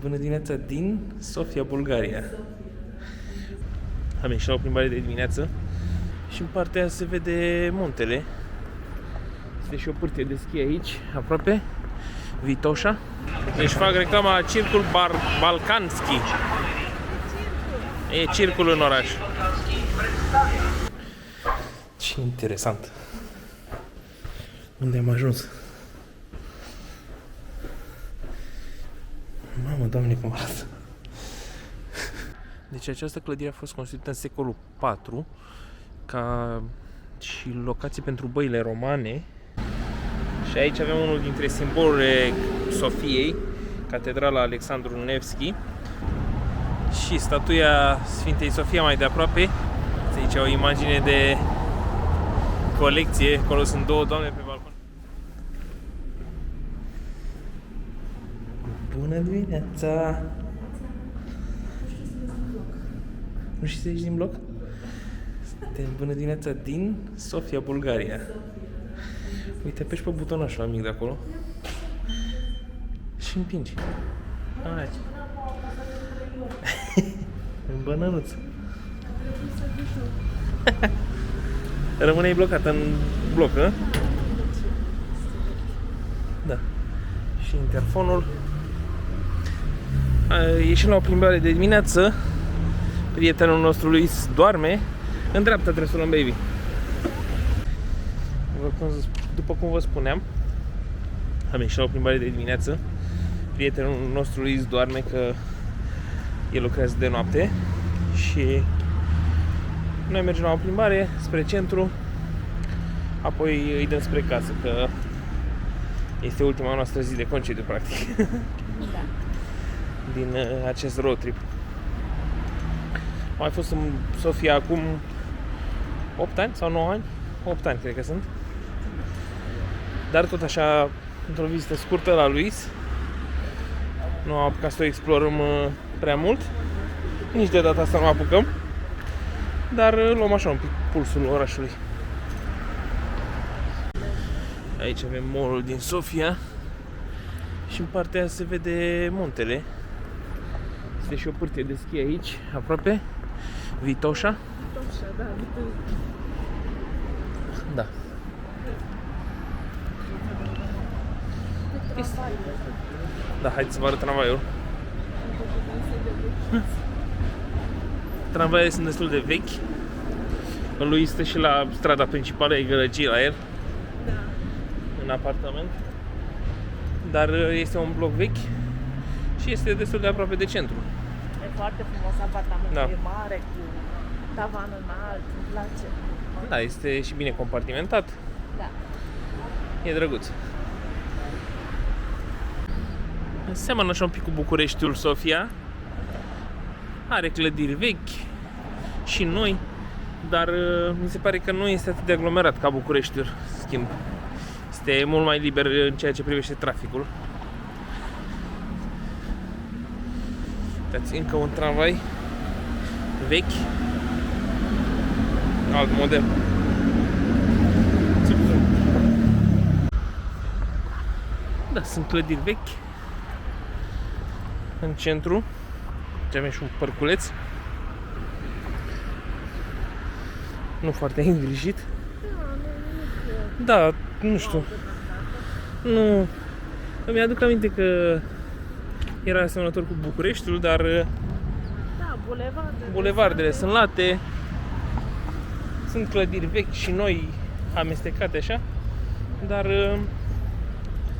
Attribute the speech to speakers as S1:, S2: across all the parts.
S1: Bună dimineața din Sofia, Bulgaria. Am ieșit la o plimbare de dimineață și în partea aia se vede muntele. Este și o pârtie de schi aici, aproape, Vitoșa. Deci fac reclama Circul Balkanski. E circul în oraș. Ce interesant. Unde am ajuns? Mamă, Doamne, cum arată! Deci această clădire a fost construită în secolul IV ca și locație pentru băile romane. Și aici avem unul dintre simbolurile Sofiei, Catedrala Alexandru Nevski, și statuia Sfintei Sofia mai de aproape. Aici o imagine de colecție, acolo sunt două doamne pe balcon. Bună dimineața! Nu știi să ieși din bloc? Bună dimineața din Sofia, Bulgaria. Uite, apeși pe butonașul mic de acolo și împingi. Hai. În bănănuț. Rămâne blocată în bloc, hă? Da. Și interfonul. Ieșim la o plimbare de dimineață. Prietenul nostru Luis doarme. În dreapta trebuie să luăm baby. După cum vă spuneam, am ieșit la o plimbare de dimineață. Prietenul nostru Luis doarme, că el lucrează de noapte. Și noi mergem la o plimbare spre centru, apoi îi dăm spre casă, că este ultima noastră zi de concediu, practic. Da. Din acest road trip. Am mai fost în Sofia acum 8 ani sau 9 ani? 8 ani cred că sunt. Dar tot așa, într-o vizită scurtă la Luis. Nu am apucat să o explorăm prea mult. Nici de data asta nu apucăm. Dar luăm așa un pic pulsul orașului. Aici avem mall-ul din Sofia. Și în partea aia se vede muntele. Este și o pârtie de schi aici, aproape, Vitoșa.
S2: Vitoșa, da,
S1: Da. Da, haideți să vă arăt tramvaiul. Tramvaiele sunt destul de vechi. Lui este și la strada principală, e gălăgie la el.
S2: Da.
S1: În apartament. Dar este un bloc vechi și este destul de aproape de centru.
S2: E foarte frumos apartamentul,
S1: Da.
S2: e mare, cu tavan înalt, îmi place.
S1: Da, este și bine compartimentat.
S2: Da.
S1: E drăguț. Seamănă așa un pic cu Bucureștiul Sofia. Are clădiri vechi și noi, dar mi se pare că nu este atât de aglomerat ca Bucureștiul, schimb. Este mult mai liber în ceea ce privește traficul. Uitați, încă un tramvai vechi, alt model. Da, sunt clădiri vechi în centru. Aici avem și un parculeț. Nu foarte îngrijit. Da, nu știu. Nu. Îmi aduc aminte că era asemănător cu Bucureștiul, dar
S2: Da,
S1: bulevardele sunt late. Sunt clădiri vechi și noi amestecate așa, dar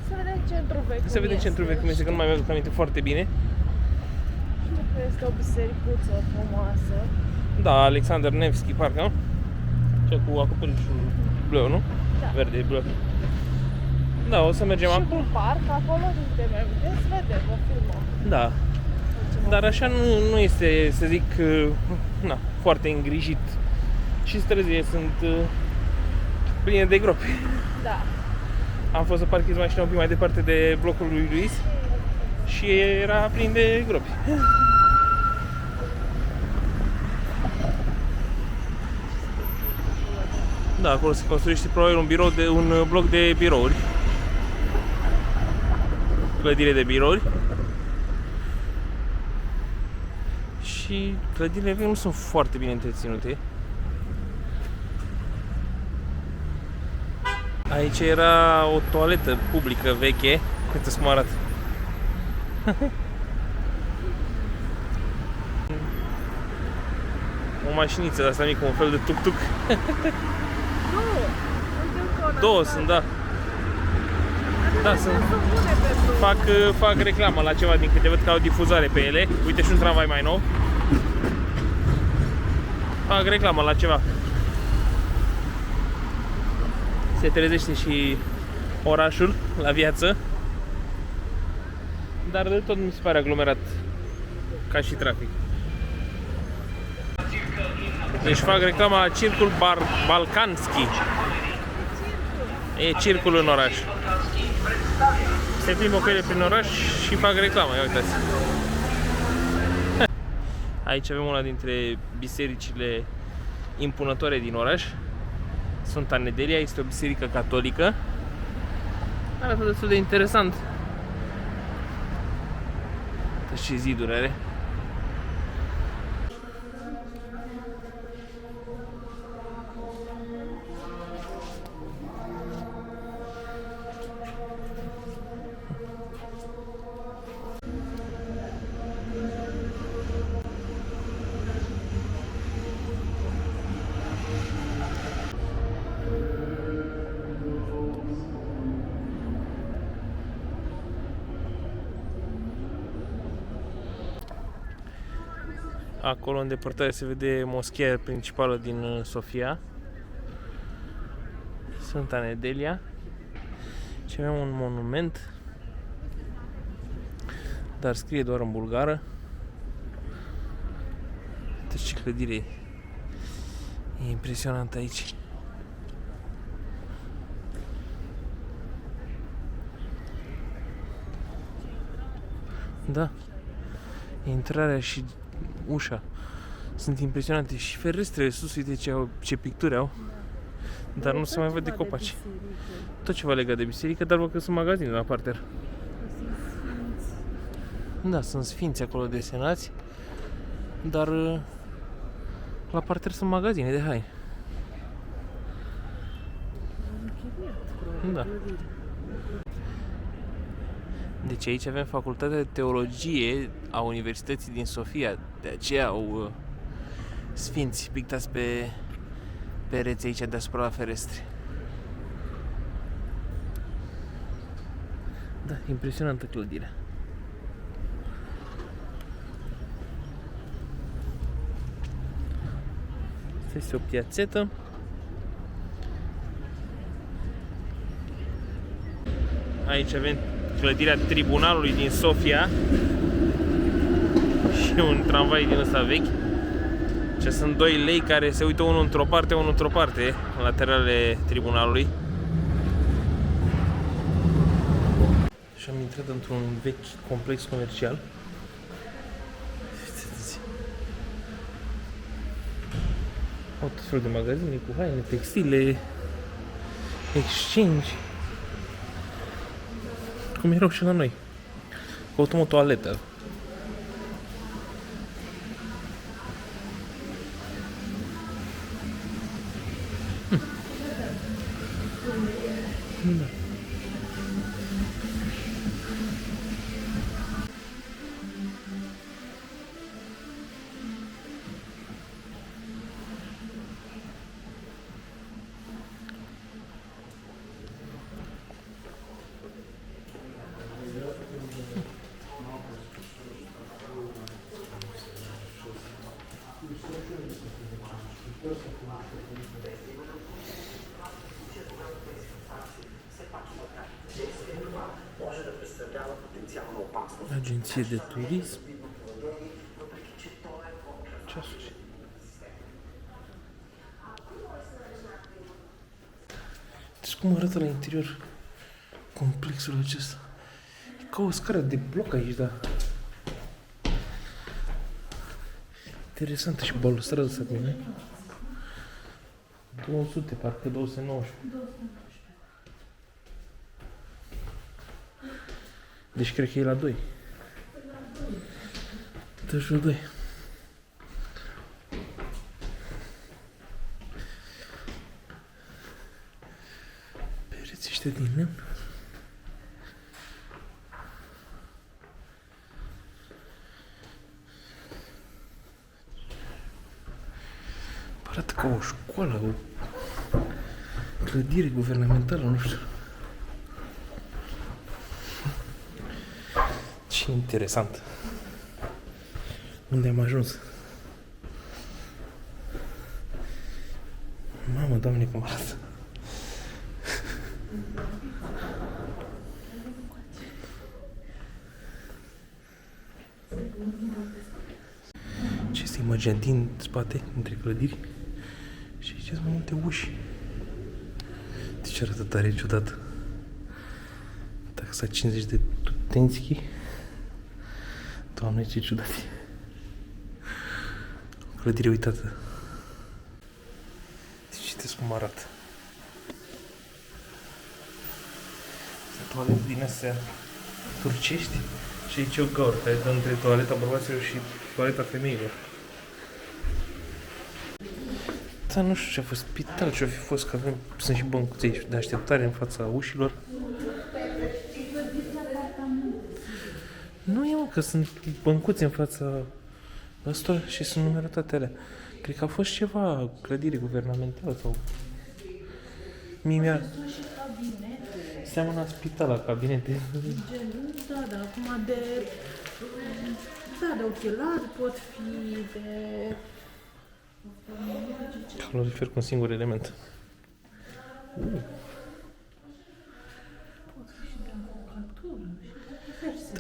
S2: Se vede centrul vechi.
S1: se vede centrul vechi, cum este, că nu mai mi-aduc aminte foarte bine.
S2: Știu că este o bisericuță frumoasă.
S1: Da, Alexander Nevski, parcă, nu? Cea cu acoperișul bleu, nu?
S2: Da.
S1: Verde, bleu. Da, o să mergem
S2: Și
S1: acolo.
S2: un parc acolo, unde mai vedeți, vedem, vă filmăm.
S1: Da. Dar așa nu este, să zic, na, foarte îngrijit. Și străzile sunt pline de gropi.
S2: Da.
S1: Am fost să parchez mașina un pic mai departe de blocul lui Luis și era plin de gropi. Da, acolo se construiește probabil un bloc de birouri. Clădire de birouri. și clădirile vechi nu sunt foarte bine întreținute. Aici era o toaletă publică veche. Uite-ți cum arată. O mașiniță de asta mică, un fel de tuk-tuk. Două sunt, da. Da, sunt. Fac reclamă la ceva din câte văd că au difuzare pe ele. Uite și un tramvai mai nou. Fac reclamă la ceva. Se trezește și orașul la viață. Dar de tot mi se pare aglomerat ca și trafic. Deci fac reclama la Circul Balkanski. E circul în oraș. Se plimbă cu ele prin oraș și fac reclamă, ia uitați. Aici avem una dintre bisericile impunătoare din oraș. Sfânta Nedelia, este o biserică catolică. Arată destul de interesant. Deci ce ziduri are. Acolo în depărtare se vede moscheea principală din Sofia, Sfânta Nedelia. Și avem un monument, dar scrie doar în bulgară. Deci ce clădire e impresionant aici. Da, intrarea și ușa sunt impresionante și ferestrele sus, uite ce picturi au, dar nu se mai văd de copaci. Tot ceva legat de biserică, dar văd că sunt magazine la parter. Da, sunt sfinți acolo desenați, dar la parter sunt magazine de haine. Da. Deci aici avem Facultatea de Teologie a Universității din Sofia. De aceea au sfinți pictați pe pereți aici deasupra la ferestre. Da, impresionantă clădirea. Asta este o piațetă. Aici avem clădirea tribunalului din Sofia și un tramvai din ăsta vechi. Ce sunt doi lei care se uită unul într-o parte, unul într-o parte, în lateralele tribunalului. Și am intrat într-un vechi complex comercial. Au tot felul de magazine cu haine, textile, exchange. Cum erau și la noi. Căutăm o toaletă. Da. Agenție de turism. Ceasuri. Deci cum arată la interior complexul acesta? E ca o scară de bloc aici, da. Interesantă și balustradă să mine. 200, parcă 290. Deci cred că e la 2. Etajul 2. este din lemn. Arată ca o școală, o clădire guvernamentală, nu știu. Ce interesant. Unde am ajuns? Mamă, Doamne, cum arată. Ce este imaginea din spate, între clădiri? Și aici sunt mai multe uși. De ce arată tare ciudat? Taxa 50 de tutenski. Doamne, ce ciudat e. O clădire uitată. Deci citesc cum arată. Sunt toalete din astea turcești. Și aici e o gaură care dă între toaleta bărbaților și toaleta femeilor. Da, nu știu ce a fost spital, ce-a fi fost, că avem, sunt și băncuțe de așteptare în fața ușilor. Nu e, mă, că sunt băncuțe în fața ăstora și sunt numerate alea. Cred că a fost ceva clădire guvernamentală sau... Mie seamănă la spital, la cabinete.
S2: Da, da, acum de... Da, de ochelari pot fi, de...
S1: Calorifer cu un singur element.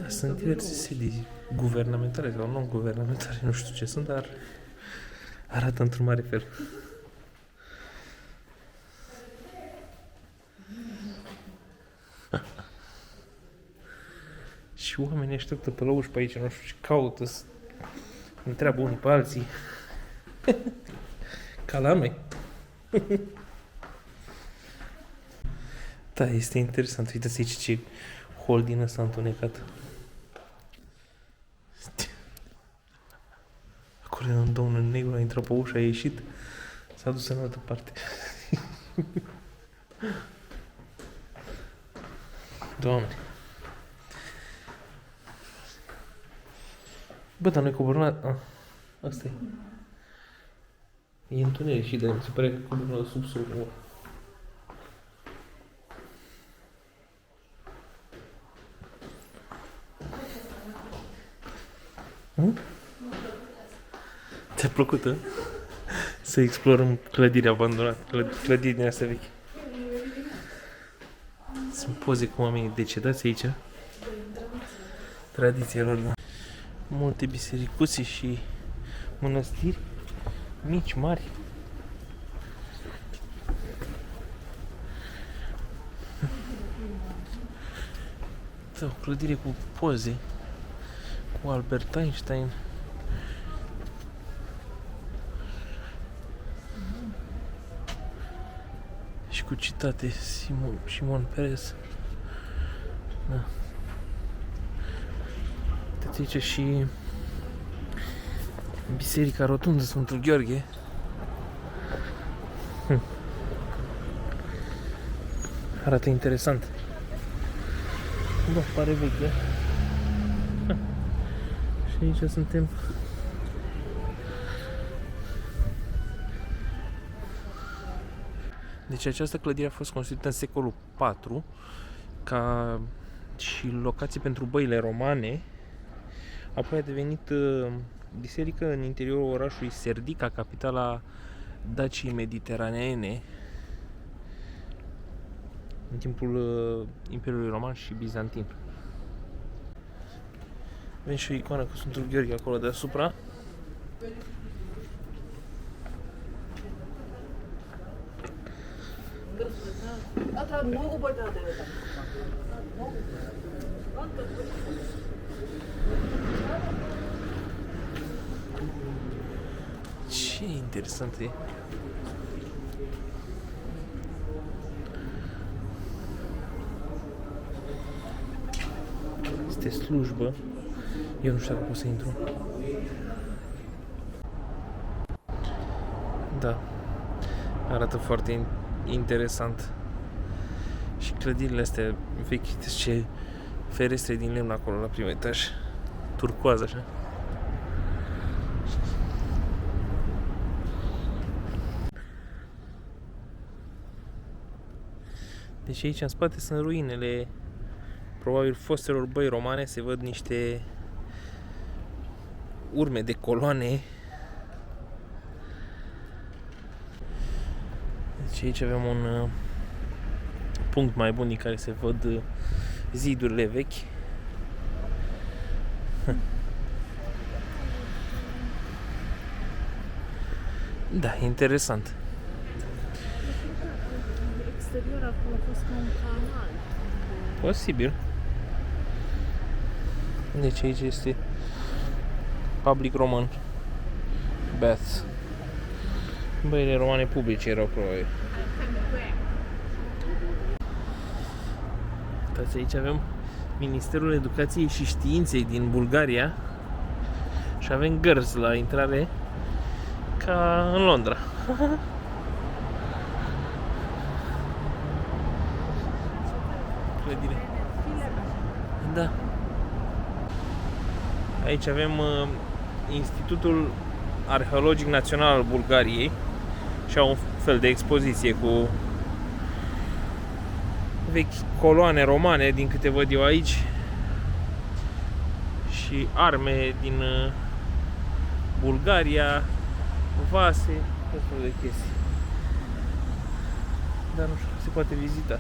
S1: Da, sunt diverse sedii guvernamentale sau non-guvernamentale, nu știu ce sunt, dar arată într-un mare fel. Și oamenii așteaptă pe la uși pe aici, nu știu ce caută, întreabă unii pe alții. Ca la noi. Da, este interesant. Uitați aici ce hol din ăsta întunecat. Acolo era un domn în negru, a intrat pe ușă, a ieșit, s-a dus în altă parte. Doamne. Bă, dar noi coborâm la... Asta e. E întuneric și de mi se pare că coborâm la subsol. Ți-a plăcut, a? Să explorăm clădiri abandonate, clădiri din astea vechi. Sunt poze cu oamenii decedați aici. Tradiția lor, da. Multe bisericuțe și mănăstiri, mici, mari. Da, o clădire cu poze, cu Albert Einstein. Și cu citate Simon Perez. Da. Uitați aici și Biserica Rotundă Sfântul Gheorghe. Arată interesant. Da, pare vechi, da? Și aici suntem. Deci această clădire a fost construită în secolul IV ca și locație pentru băile romane. Apoi a devenit biserică în interiorul orașului Serdica, capitala Daciei Mediteraneene, în timpul Imperiului Roman și Bizantin. Avem și o icoană cu Sfântul Gheorghe acolo deasupra. Ce interesant e. Este slujbă. Eu nu știu dacă pot să intru. Da. Arată foarte interesant. Și clădirile astea vechi, ce ferestre din lemn acolo la primul etaj. Turcoază așa. Deci aici în spate sunt ruinele probabil fostelor băi romane, se văd niște urme de coloane. Deci aici avem un punct mai bun din care se văd zidurile vechi. Da, interesant.
S2: Exterior acolo a fost ca un canal.
S1: Posibil. Deci aici este Public Roman Baths. Băile romane publice erau probabil. Uitați, aici avem Ministerul Educației și Științei din Bulgaria și avem gărzi la intrare ca în Londra. Clădire. Da. Aici avem Institutul Arheologic Național al Bulgariei și au un fel de expoziție cu vechi coloane romane, din câte văd eu aici, și arme din Bulgaria, vase, tot felul de chestii. Dar nu știu, se poate vizita.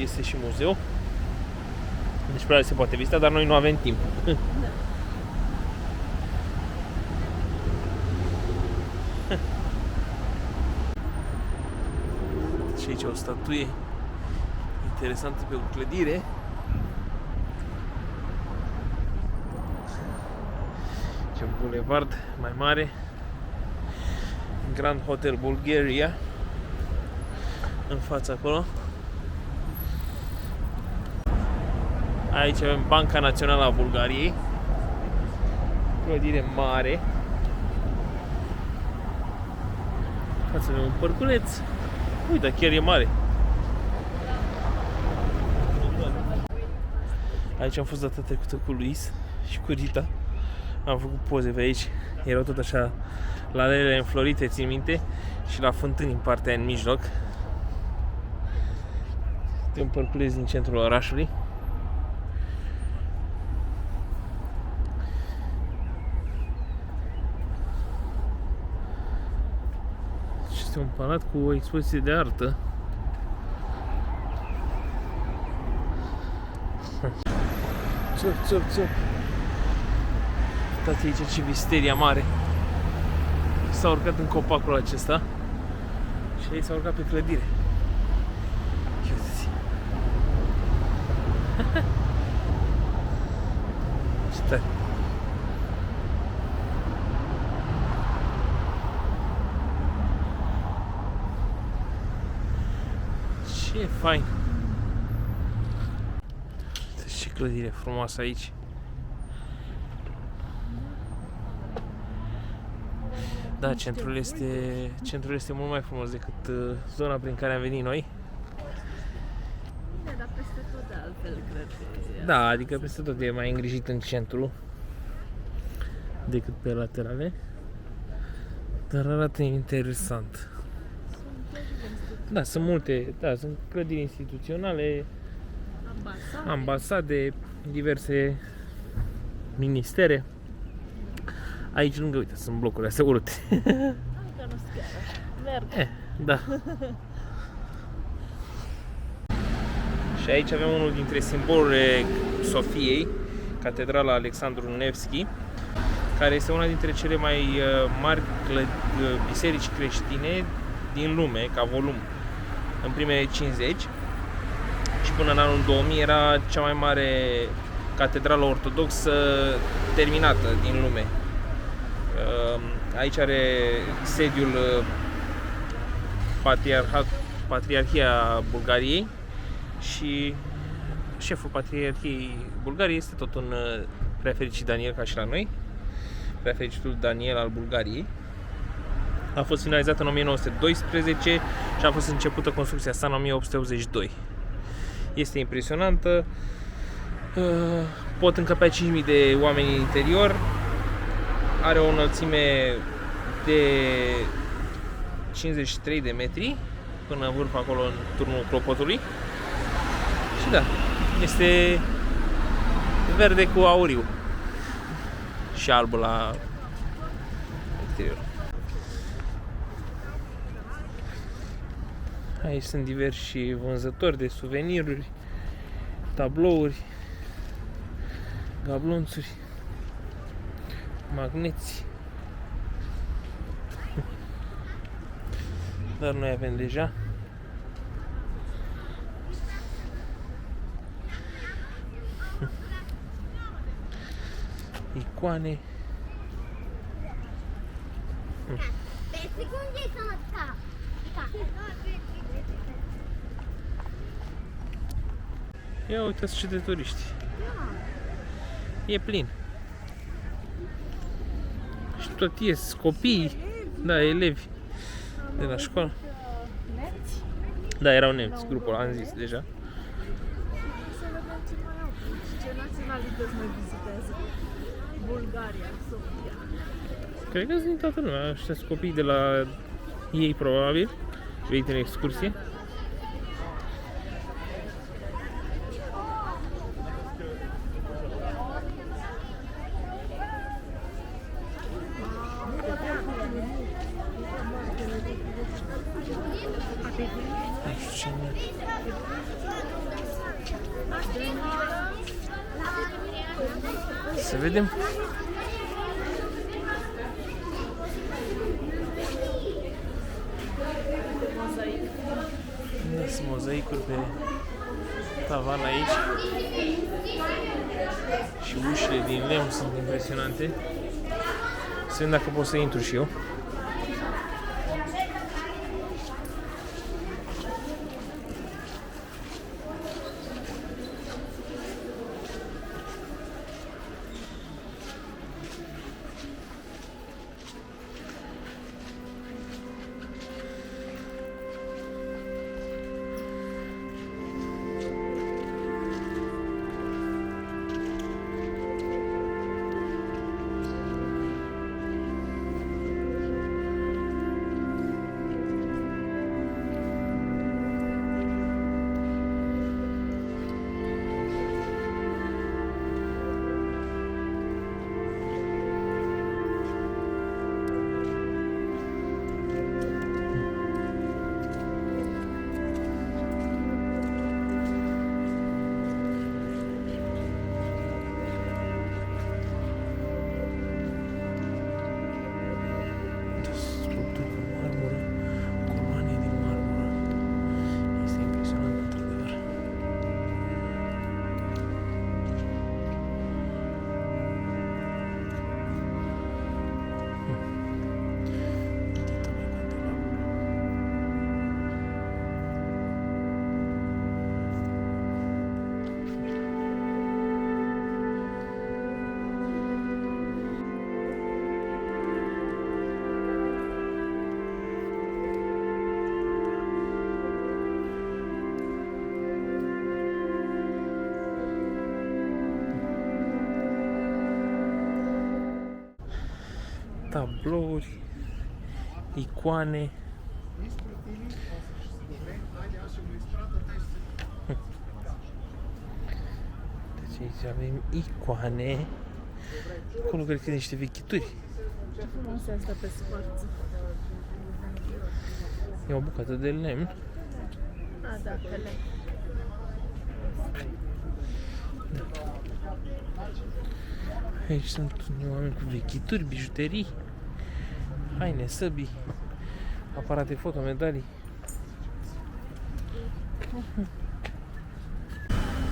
S1: Este și muzeu. Deci probabil se poate vizita, dar noi nu avem timp. Și aici o statuie interesantă pe o clădire. Și un bulevard mai mare. Grand Hotel Bulgaria. În fața acolo. Aici avem Banca Națională a Bulgariei. Clădire mare. Față avem un parculeț. Uite, chiar e mare. Aici am fost data trecută cu Luis și cu Rita. Am făcut poze pe aici. Erau tot așa lalele înflorite, țin minte, și la fântâni în partea în mijloc. Este un parculeț din centrul orașului. Este un palat cu o expoziție de artă. Țop. Uitați aici ce visteria mare. S-a urcat în copacul acesta și aici s-a urcat pe clădire. Uitați. Ce tare. Ce fain! Uite ce clădire frumoasă aici. Da, centrul este mult mai frumos decât zona prin care am venit noi.
S2: Bine, dar peste tot de altfel, cred că...
S1: Da, adică peste tot e mai îngrijit în centru decât pe laterale. Dar arată interesant. Da, sunt multe, da, sunt clădiri instituționale, ambasade, diverse ministere. Aici lângă, uite, sunt blocurile astea urâte.
S2: Încă nu sunt chiar așa. Merg.
S1: Da. Și aici avem unul dintre simbolurile Sofiei, Catedrala Alexandru Nevski, care este una dintre cele mai mari biserici creștine din lume, ca volum, în primele 50, și până în anul 2000 era cea mai mare catedrală ortodoxă terminată din lume. Aici are sediul Patriarhia Bulgariei și șeful Patriarhiei Bulgariei este tot un Preafericit Daniel, ca și la noi, Preafericitul Daniel al Bulgariei. A fost finalizată în 1912 și a fost începută construcția sa în 1882. Este impresionantă. Pot încăpea 5.000 de oameni în interior. Are o înălțime de 53 de metri până în vârf, acolo în turnul clopotului. Și da, este verde cu auriu și alb la exterior. Aici sunt diversi vânzători de suveniruri, tablouri, gablonțuri, magneți. Dar noi avem deja. Icoane. Ia uitați ce de turiști. E plin. Și tot ies copii, da, elevi de la școală.
S2: Nemți?
S1: Da, erau nemți, grupul, am zis deja.
S2: Să vedem ce mai au. Ce naționalități mai vizitează? Bulgaria, Sofia.
S1: Cred că sunt din toată lumea, ăștia sunt copii de la ei probabil, venit în excursie. Să vedem. Sunt mozaicuri pe tavan aici. Și ușile din lemn sunt impresionante. Să vedem dacă pot să intru și eu. Tablouri, icoane. Deci aici avem icoane. Acolo cred că niște vechituri.
S2: Ce frumos e asta pe sforță.
S1: E o bucată de lemn.
S2: A, da, pe lemn.
S1: Aici sunt unii oameni cu vechituri, bijuterii, haine, săbii, aparate foto, medalii.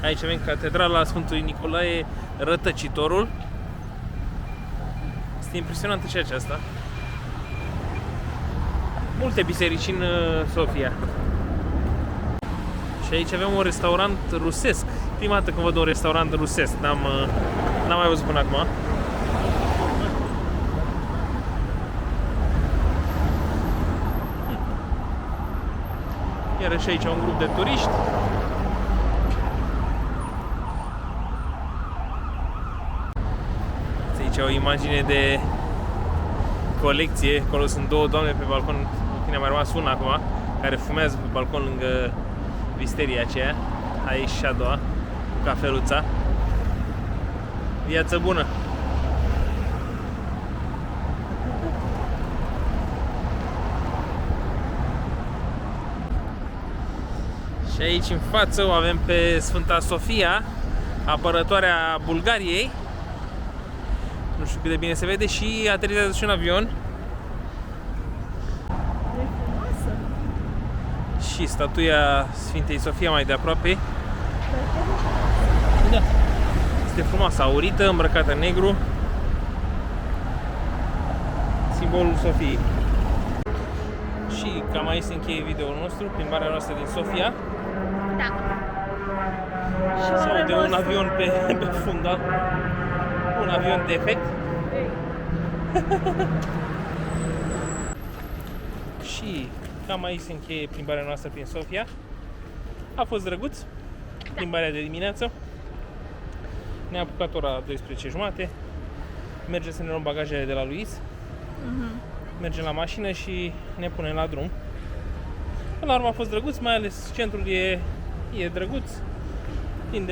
S1: Aici avem catedrala Sfântului Nicolae Rătăcitorul. Este impresionantă și aceasta. Multe biserici în Sofia. Și aici avem un restaurant rusesc. Prima dată când văd un restaurant rusesc, n-am mai văzut până acum. Iarăși aici un grup de turiști. Aici o imagine de colecție. Acolo sunt două doamne pe balcon. În fine, a mai rămas una acum, care fumează pe balcon lângă visteria aceea. Aici și a doua, cu cafeluța. Viață bună! Și aici în față o avem pe Sfânta Sofia, apărătoarea Bulgariei. Nu știu cât de bine se vede, și aterizează și un avion.
S2: E frumoasă.
S1: Și statuia Sfintei Sofia mai de aproape. Da. Este frumoasă, aurită, îmbrăcată în negru. Simbolul Sofiei. Și cam aici se încheie videoul nostru, plimbarea noastră din Sofia.
S2: Da.
S1: Sau de un avion pe fundal. Un avion defect. Și cam aici se încheie plimbarea noastră prin Sofia. A fost drăguț. Plimbarea de dimineață. Ne-a apucat ora 12:30. Mergem să ne luăm bagajele de la Luis. Mergem la mașină și ne punem la drum. Până la urmă a fost drăguț, mai ales centrul e drăguț. Plin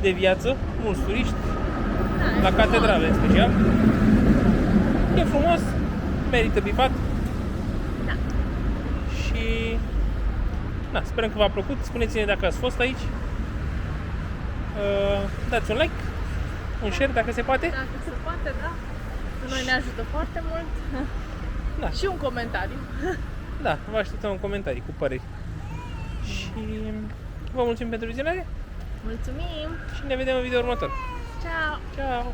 S1: de viață, mulți turiști. La catedrale în special. E frumos, merită bifat.
S2: Da.
S1: Și na, sperăm că v-a plăcut. Spuneți-ne dacă ați fost aici. Dați un like, un share dacă se poate.
S2: Dacă se poate, da. Noi ne ajută foarte mult.
S1: Da.
S2: Și un comentariu.
S1: Da, vă așteptăm în comentarii cu păreri. Și vă mulțumim pentru vizionare
S2: Mulțumim!
S1: și ne vedem în video următor.
S2: Ciao!
S1: Ciao!